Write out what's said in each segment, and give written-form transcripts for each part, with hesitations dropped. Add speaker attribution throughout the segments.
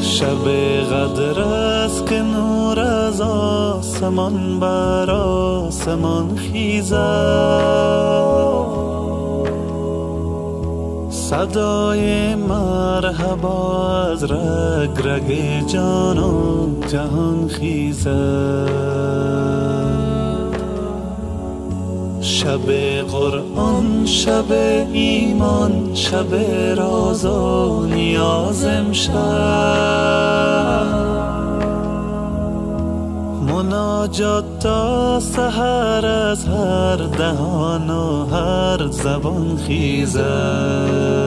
Speaker 1: شب قدر است که نور از آسمان بر آسمان خیزد، صدای مرحبا از رگ رگ جانان جهان خیزد. شب قرآن، شب ایمان، شب راز و نیاز امشب، مناجات تا سحر از هر دهان و هر زبان خیزد.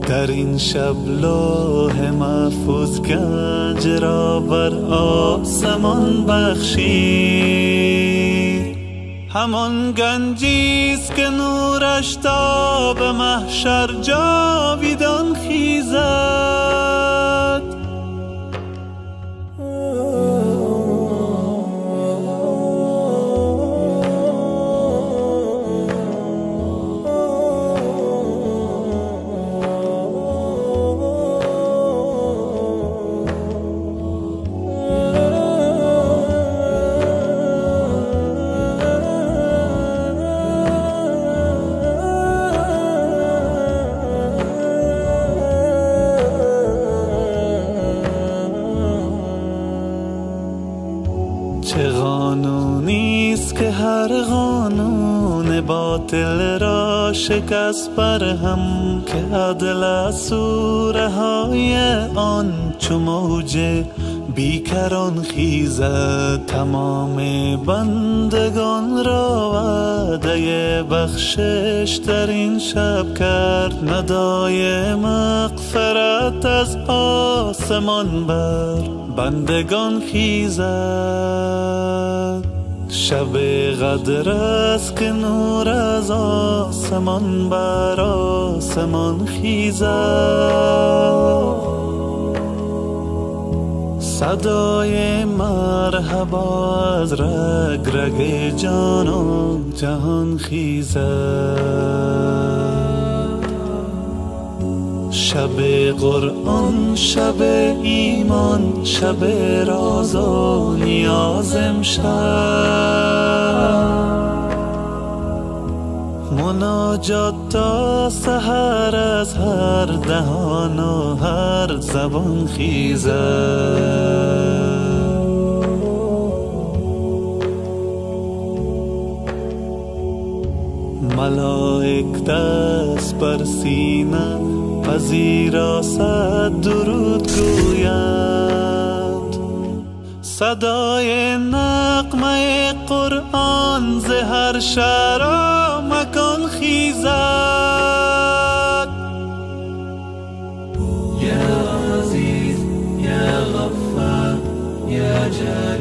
Speaker 1: در این شب لوح محفوظ گنج را بر آسمان بخشید، همان گنجیست که نورش تا به محشر جاویدان خیزد. چه قانونیست که هر قانون باطل را شکست بر هم، که عدل از سوره های آن چو موج بیکران خیزد. تمام بندگان را وعده بخشش در این شب کرد، ندای مغفرت از آسمان بر بندگان خیزد. شب قدر است که نور از آسمان بر آسمان خیزد، صدای مرحبا از رگ رگ جانان جهان خیزد. شب قرآن، شب ایمان، شب راز و نیاز امشب، مناجات تا سحر از هر دهان و هر زبان خیزد. ملائک دست بر سینه پذیرا صد درود گویند، صدای نغمه قرآن ز هر شهر و مکان خیزد.
Speaker 2: یا عزیز یا غفار یا جلیل